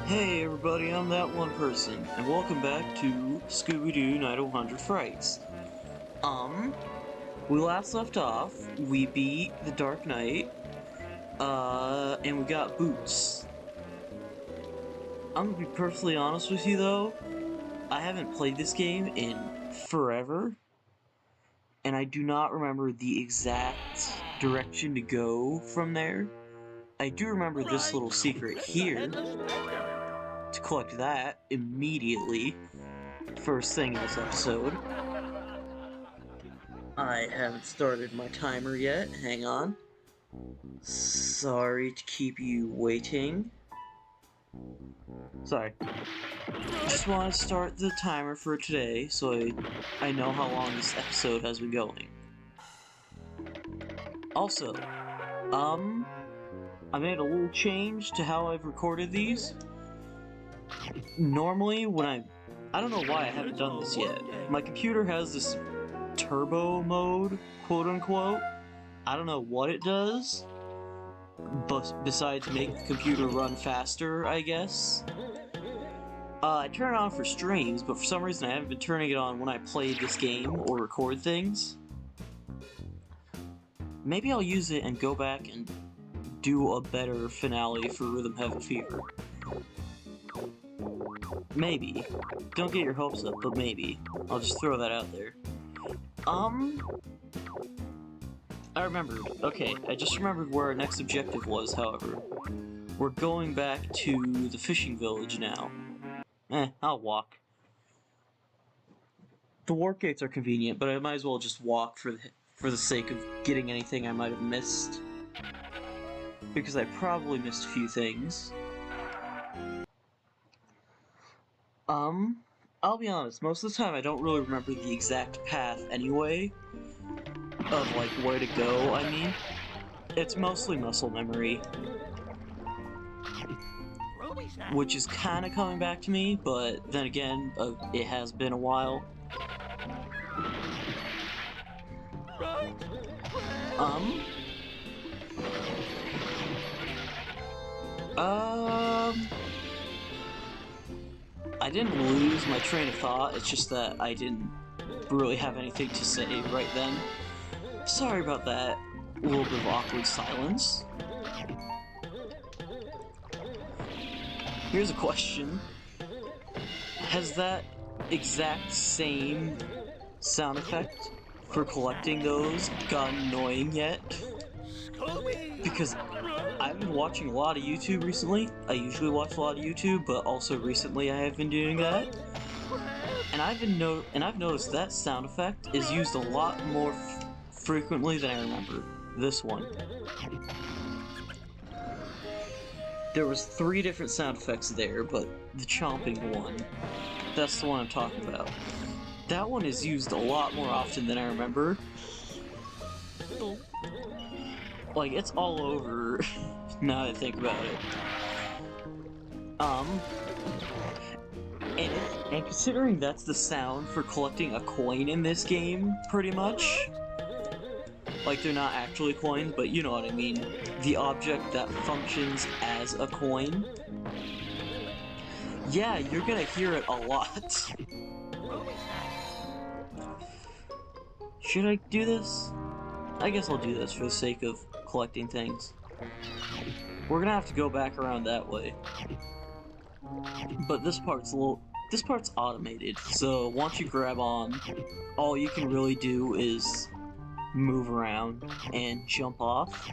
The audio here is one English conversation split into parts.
Hey everybody, I'm that one person, and welcome back to Scooby-Doo Night of 100 Frights. We last left off, we beat the Dark Knight, and we got Boots. I'm gonna be perfectly honest with you though, I haven't played this game in forever, and I do not remember the exact direction to go from there. I do remember this little secret here, to collect that immediately. First thing in this episode. I haven't started my timer yet, hang on. Sorry to keep you waiting. Sorry. Just want to start the timer for today so I know how long this episode has been going. Also, I made a little change to how I've recorded these. Normally, when I don't know why I haven't done this yet. My computer has this turbo mode, quote unquote. I don't know what it does, but besides make the computer run faster, I guess. I turn it on for streams, but for some reason I haven't been turning it on when I play this game or record things. Maybe I'll use it and go back and do a better finale for Rhythm Heaven Fever. Maybe. Don't get your hopes up, but maybe. I'll just throw that out there. I remembered. Okay, I just remembered where our next objective was, however. We're going back to the fishing village now. I'll walk. The warp gates are convenient, but I might as well just walk for the sake of getting anything I might have missed. Because I probably missed a few things. I'll be honest, most of the time I don't really remember the exact path anyway. Of, like, where to go, I mean. It's mostly muscle memory. Which is kinda coming back to me, but then again, it has been a while. I didn't lose my train of thought, it's just that I didn't really have anything to say right then. Sorry about that little bit of awkward silence. Here's a question. Has that exact same sound effect for collecting those gotten annoying yet? Because I've been watching a lot of YouTube recently. I usually watch a lot of YouTube, but also recently I have been doing that. And I've noticed that sound effect is used a lot more frequently than I remember. This one. There was 3 different sound effects there, but the chomping one, that's the one I'm talking about. That one is used a lot more often than I remember. Like, it's all over, now that I think about it. And considering that's the sound for collecting a coin in this game, pretty much. Like, they're not actually coins, but you know what I mean. The object that functions as a coin. Yeah, you're gonna hear it a lot. Should I do this? I guess I'll do this for the sake of collecting things. We're gonna have to go back around that way. But this part's automated, so once you grab on, all you can really do is move around and jump off,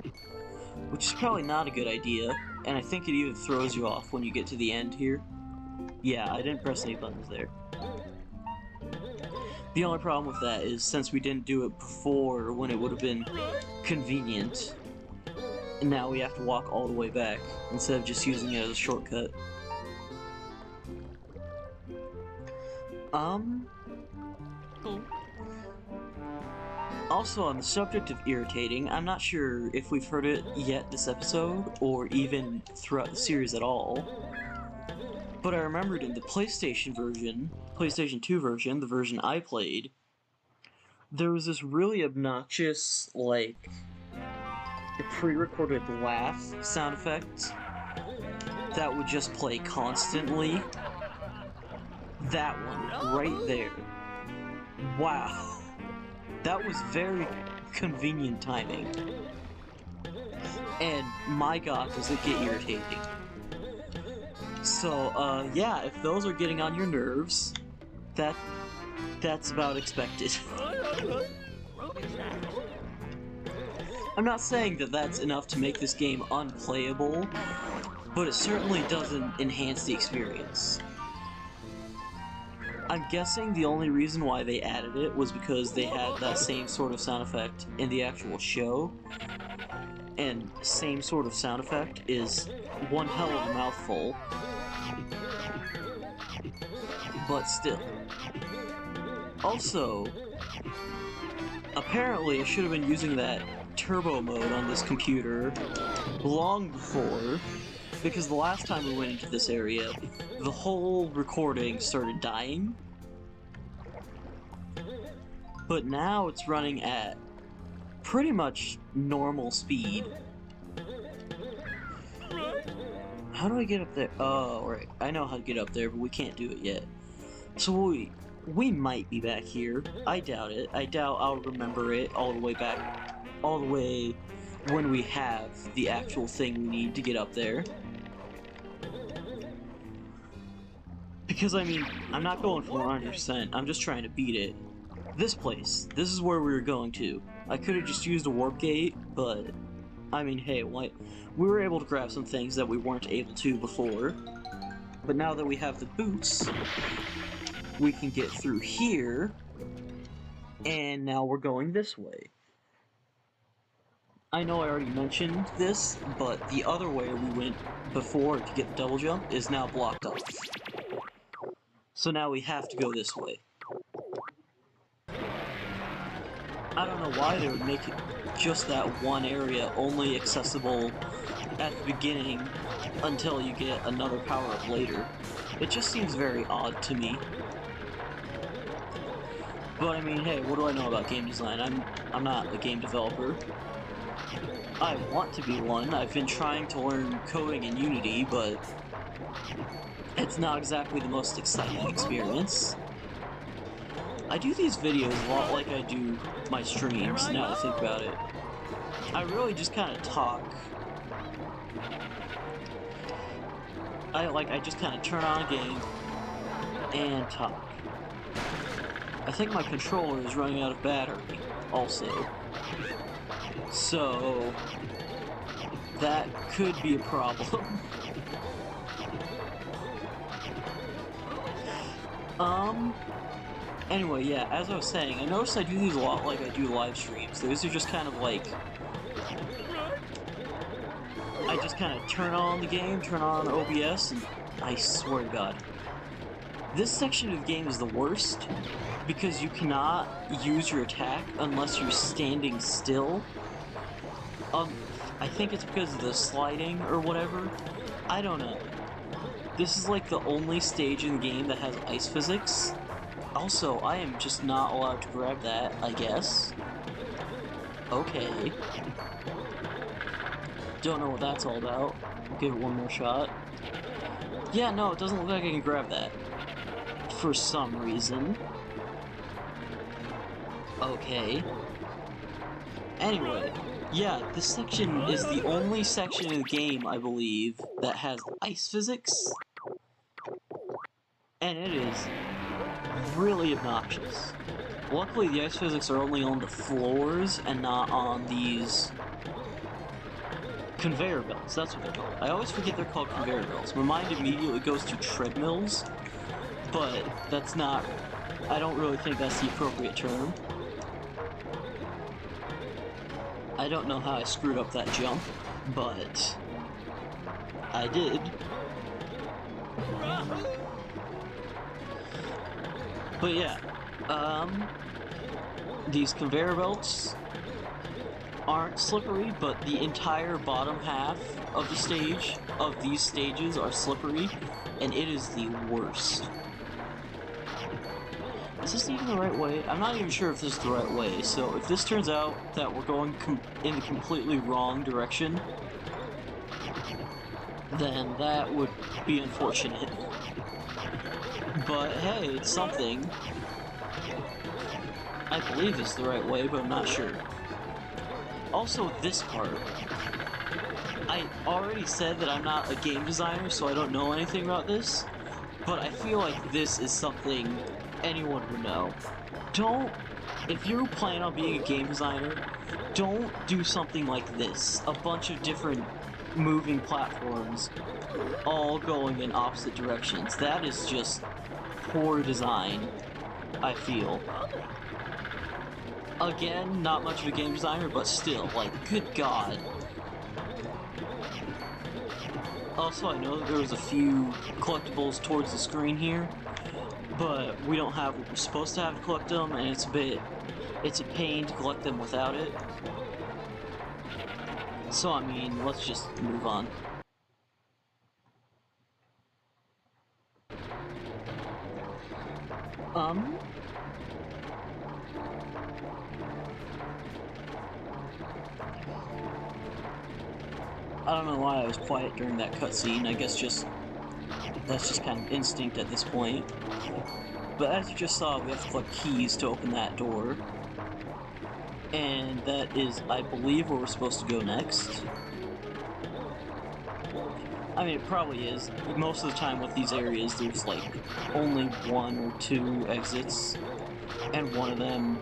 which is probably not a good idea, and I think it even throws you off when you get to the end here. Yeah, I didn't press any buttons there. The only problem with that is since we didn't do it before when it would have been convenient, and now we have to walk all the way back instead of just using it as a shortcut. Also, on the subject of irritating, I'm not sure if we've heard it yet this episode, or even throughout the series at all, but I remembered in the PlayStation 2 version, the version I played, there was this really obnoxious, like, pre-recorded laugh sound effect that would just play constantly. That one, right there. Wow. That was very convenient timing. And my god, does it get irritating. So, yeah, if those are getting on your nerves, that's about expected. I'm not saying that that's enough to make this game unplayable, but it certainly doesn't enhance the experience. I'm guessing the only reason why they added it was because they had that same sort of sound effect in the actual show, and same sort of sound effect is one hell of a mouthful. But still. Also, apparently I should have been using that turbo mode on this computer long before, because the last time we went into this area, the whole recording started dying. But now it's running at pretty much normal speed. How do I get up there? Oh, right. I know how to get up there, but we can't do it yet. So we might be back here. I doubt it. I doubt I'll remember it all the way back, all the way when we have the actual thing we need to get up there. Because, I mean, I'm not going for 100%, I'm just trying to beat it. This place, this is where we were going to. I could have just used a warp gate, but, I mean, hey, we were able to grab some things that we weren't able to before. But now that we have the boots, we can get through here, and now we're going this way. I know I already mentioned this, but the other way we went before to get the double jump is now blocked off. So now we have to go this way. I don't know why they would make it just that one area only accessible at the beginning until you get another power-up later. It just seems very odd to me. But I mean, hey, what do I know about game design? I'm not a game developer. I want to be one. I've been trying to learn coding in Unity, but it's not exactly the most exciting experience. I do these videos a lot like I do my streams, now that I think about it. I really just kind of talk. I just kind of turn on a game and talk. I think my controller is running out of battery, also. So, that could be a problem. Anyway, yeah, as I was saying, I noticed I do these a lot like I do live streams. Those are just kind of like... I just kind of turn on the game, turn on OBS, and I swear to God. This section of the game is the worst, because you cannot use your attack unless you're standing still. I think it's because of the sliding or whatever. I don't know. This is like the only stage in the game that has ice physics. Also, I am just not allowed to grab that, I guess. Okay. Don't know what that's all about. Give it one more shot. Yeah, no, it doesn't look like I can grab that. For some reason. Okay. Anyway, yeah, this section is the only section in the game, I believe, that has ice physics. And it is really obnoxious. Luckily, the ice physics are only on the floors and not on these conveyor belts. That's what they're called. I always forget they're called conveyor belts. My mind immediately goes to treadmills, but that's not... I don't really think that's the appropriate term. I don't know how I screwed up that jump, but I did. But yeah, these conveyor belts aren't slippery, but the entire bottom half of the stage, of these stages, are slippery, and it is the worst. Is this even the right way? I'm not even sure if this is the right way, so if this turns out that we're going in the completely wrong direction, then that would be unfortunate. But hey, it's something. I believe it's the right way, but I'm not sure. Also, this part. I already said that I'm not a game designer, so I don't know anything about this, but I feel like this is something anyone would know. If you plan on being a game designer, don't do something like this. A bunch of different moving platforms all going in opposite directions. That is just poor design, I feel. Again, not much of a game designer, but still, like, good god. Also, I know that there was a few collectibles towards the screen here, but we don't have what we're supposed to have to collect them, and it's a pain to collect them without it. So, I mean, let's just move on. I don't know why I was quiet during that cutscene. I guess that's just kind of instinct at this point. But as you just saw, we have to collect keys to open that door. And that is, I believe, where we're supposed to go next. I mean, it probably is. Most of the time with these areas, there's like only one or two exits. And one of them,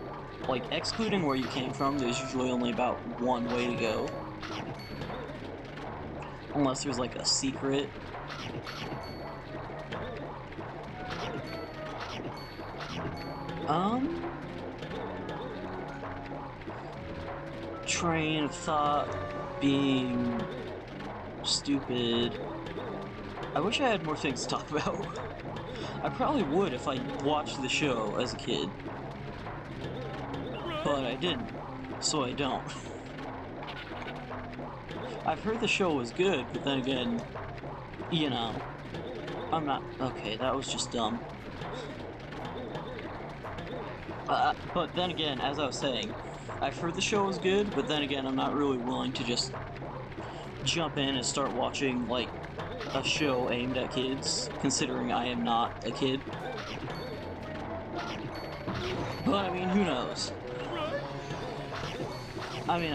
like, excluding where you came from, there's usually only about one way to go. Unless there's like a secret. Train of thought being stupid. I wish I had more things to talk about. I probably would if I watched the show as a kid. But I didn't, so I don't. I've heard the show was good, but then again, you know, I'm not... Okay, that was just dumb. But then again, as I was saying, I've heard the show was good, but then again, I'm not really willing to just jump in and start watching, like, a show aimed at kids, considering I am not a kid. But, I mean, who knows? I mean,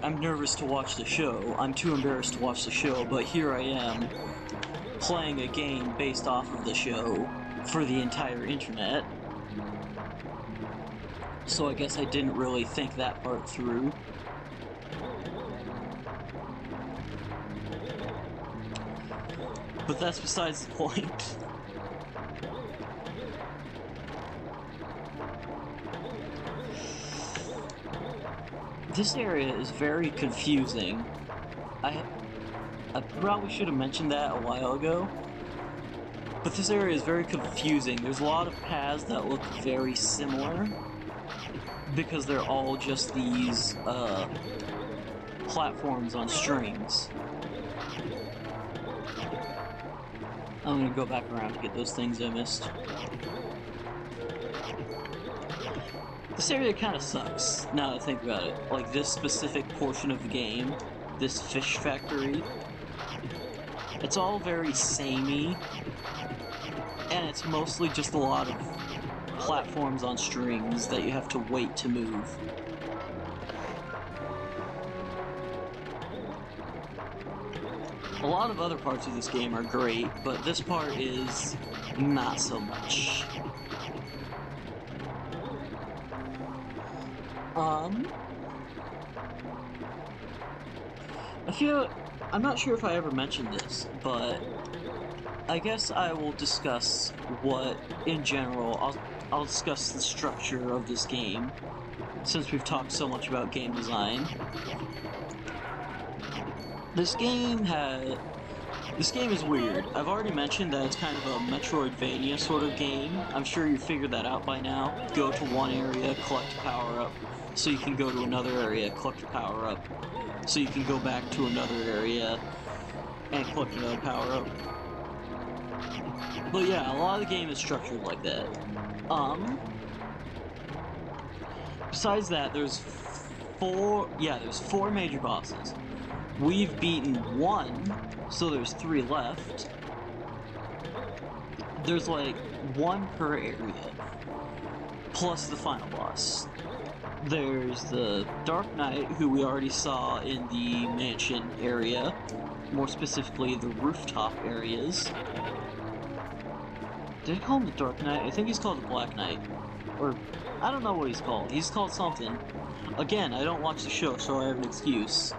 I'm nervous to watch the show. I'm too embarrassed to watch the show, but here I am, playing a game based off of the show for the entire internet. So I guess I didn't really think that part through. But that's besides the point. This area is very confusing. I probably should have mentioned that a while ago. But this area is very confusing. There's a lot of paths that look very similar. Because they're all just these, platforms on strings. I'm gonna go back around to get those things I missed. This area kind of sucks, now that I think about it. Like, this specific portion of the game, this fish factory, it's all very samey, and it's mostly just a lot of platforms on strings that you have to wait to move. A lot of other parts of this game are great, but this part is not so much. I'm not sure if I ever mentioned this, but I guess I will discuss what, in general, I'll discuss the structure of this game, since we've talked so much about game design. This game is weird. I've already mentioned that it's kind of a Metroidvania sort of game. I'm sure you figured that out by now. Go to one area, collect a power-up, so you can go to another area, collect a power-up, so you can go back to another area and collect another power-up. But yeah, a lot of the game is structured like that. Besides that, there's four major bosses. We've beaten one So there's 3 left. There's like 1 per area, plus the final boss. There's the Dark Knight, who we already saw in the mansion area, more specifically the rooftop areas. Did I call him the Dark Knight? I think he's called the Black Knight. Or, I don't know what he's called. He's called something. Again, I don't watch the show, so I have an excuse.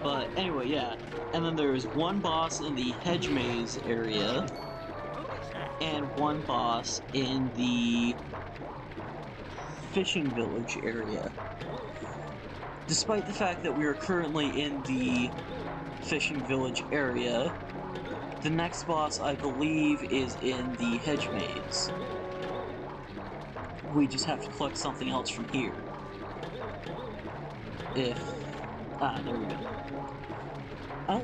But anyway, yeah. And then there's 1 boss in the hedge maze area, and 1 boss in the fishing village area. Despite the fact that we are currently in the fishing village area, the next boss, I believe, is in the hedge maze. We just have to collect something else from here. There we go. I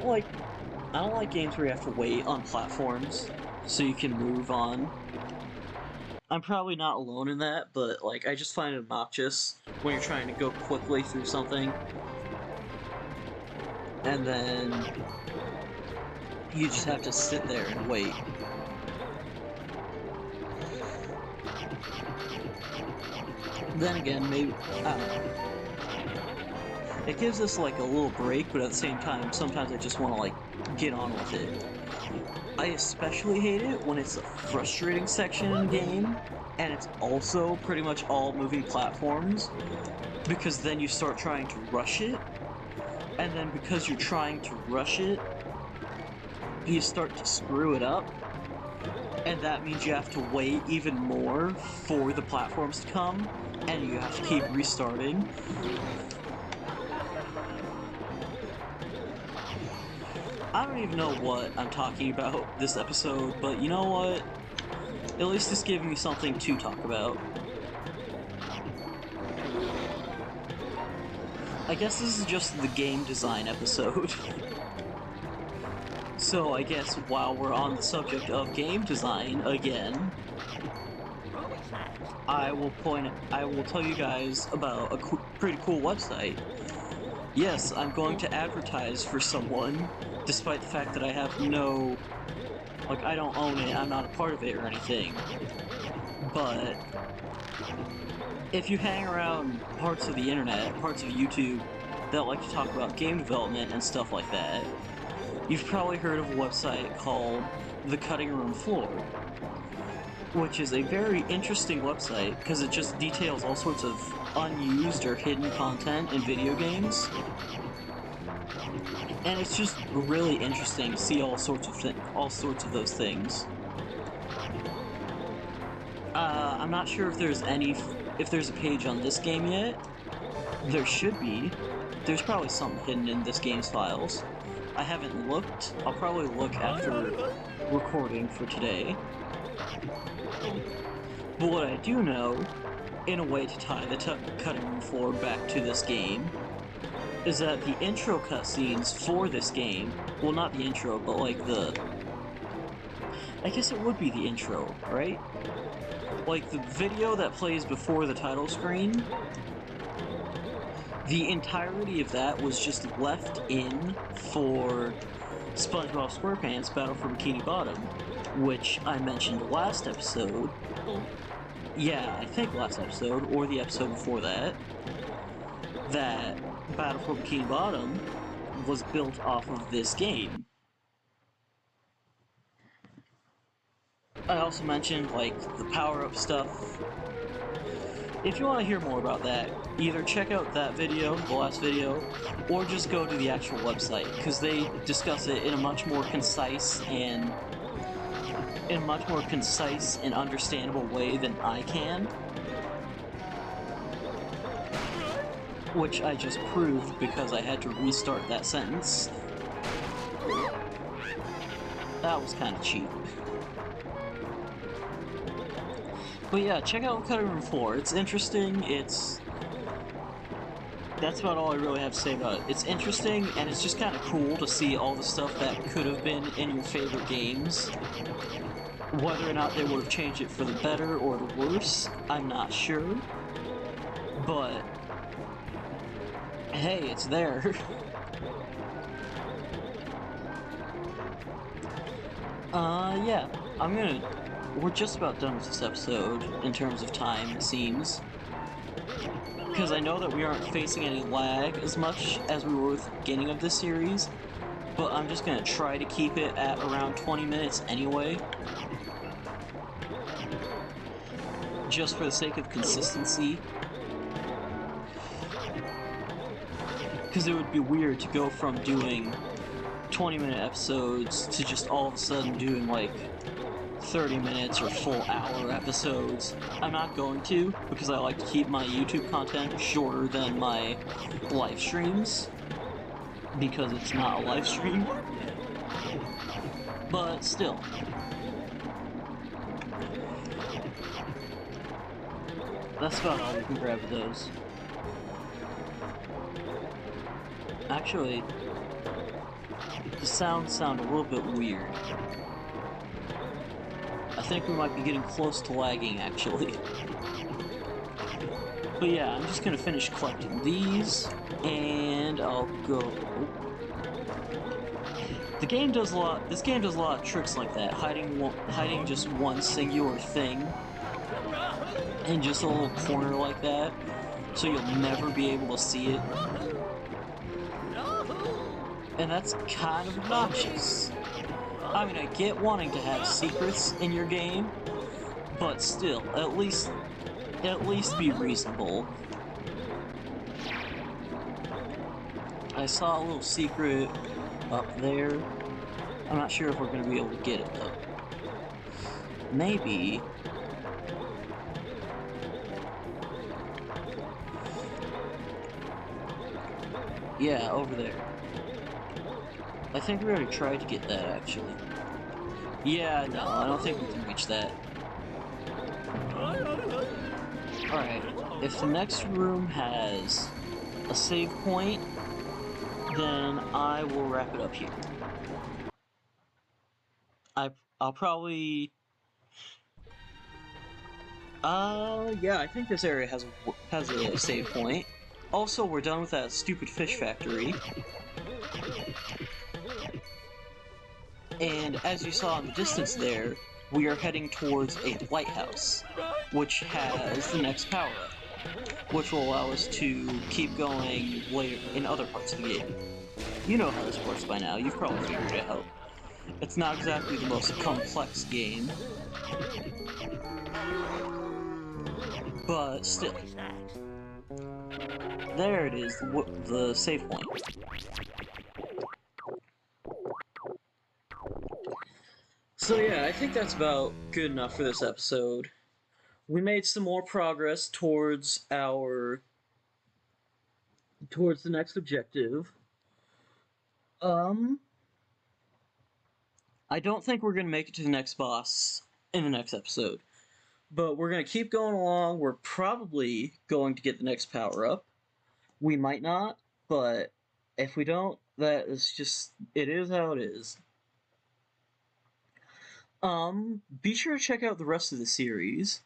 don't like games where you have to wait on platforms so you can move on. I'm probably not alone in that, but like I just find it obnoxious when you're trying to go quickly through something, and then you just have to sit there and wait. Then again, maybe, I don't know. It gives us like a little break, but at the same time, sometimes I just want to like get on with it. I especially hate it when it's a frustrating section in a game, and it's also pretty much all moving platforms, because then you start trying to rush it, and then because you're trying to rush it, you start to screw it up, and that means you have to wait even more for the platforms to come, and you have to keep restarting. I don't even know what I'm talking about this episode, but you know what? At least it's giving me something to talk about. I guess this is just the game design episode. So I guess while we're on the subject of game design again, I will tell you guys about a pretty cool website. Yes, I'm going to advertise for someone, despite the fact that I have no, like, I don't own it, I'm not a part of it or anything. But if you hang around parts of the internet, parts of YouTube that like to talk about game development and stuff like that, you've probably heard of a website called The Cutting Room Floor, which is a very interesting website because it just details all sorts of unused or hidden content in video games. And it's just really interesting to see all sorts of those things. I'm not sure if there's a page on this game yet. There should be. There's probably something hidden in this game's files. I haven't looked. I'll probably look after recording for today. But what I do know, in a way to tie the cutting room floor back to this game, is that the intro cutscenes for this game, well, not the intro, but like I guess it would be the intro, right? Like the video that plays before the title screen, the entirety of that was just left in for SpongeBob SquarePants Battle for Bikini Bottom, which I mentioned last episode. Yeah, I think last episode, or the episode before that, that Battle for Bikini Bottom was built off of this game. I also mentioned, like, the power-up stuff. If you want to hear more about that, either check out that video, the last video, or just go to the actual website, because they discuss it in a much more concise and understandable way than I can. Which I just proved because I had to restart that sentence. That was kind of cheap. But yeah, check out Cutting Room Floor. It's interesting, that's about all I really have to say about it. It's interesting, and it's just kind of cool to see all the stuff that could have been in your favorite games. Whether or not they would have changed it for the better or the worse, I'm not sure. But hey, it's there. Yeah, we're just about done with this episode in terms of time, it seems. Because I know that we aren't facing any lag as much as we were with the beginning of this series, but I'm just gonna try to keep it at around 20 minutes anyway. Just for the sake of consistency. Because it would be weird to go from doing 20-minute episodes to just all of a sudden doing like 30 minutes or full hour episodes. I'm not going to, because I like to keep my YouTube content shorter than my live streams, because it's not a live stream. But still. That's about all we can grab with those. Actually, the sounds sound a little bit weird. I think we might be getting close to lagging, actually. But yeah, I'm just gonna finish collecting these, and I'll go... This game does a lot of tricks like that, hiding just one singular thing in just a little corner like that, so you'll never be able to see it. And that's kind of obnoxious. I mean, I get wanting to have secrets in your game, but still, at least be reasonable. I saw a little secret up there. I'm not sure if we're going to be able to get it, though. Maybe... Yeah, over there. I think we already tried to get that, actually. Yeah, no, I don't think we can reach that. Alright, if the next room has a save point, then I will wrap it up here. I'll probably... yeah, I think this area has a save point. Also, we're done with that stupid fish factory. And as you saw in the distance there, we are heading towards a lighthouse, which has the next power-up, which will allow us to keep going later in other parts of the game. You know how this works by now, you've probably figured it out. It's not exactly the most complex game, but still. There it is, the save point. So yeah, I think that's about good enough for this episode. We made some more progress towards the next objective. I don't think we're gonna make it to the next boss in the next episode. But we're gonna keep going along. We're probably going to get the next power-up. We might not, but if we don't, that is just... it is how it is. Be sure to check out the rest of the series,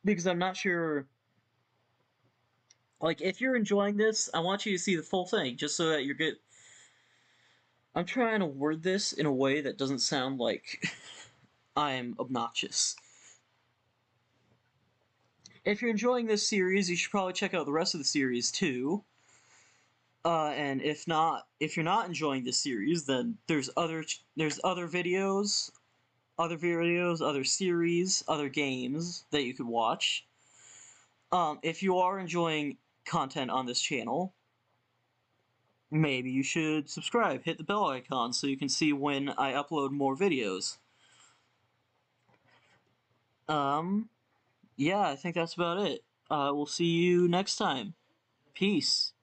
because I'm not sure... like, if you're enjoying this, I want you to see the full thing, just so that you're good... I'm trying to word this in a way that doesn't sound like I'm obnoxious. If you're enjoying this series, you should probably check out the rest of the series too. And if you're not enjoying this series, then there's other videos, other series, other games that you could watch. If you are enjoying content on this channel, maybe you should subscribe, hit the bell icon so you can see when I upload more videos. Yeah, I think that's about it. We'll see you next time. Peace.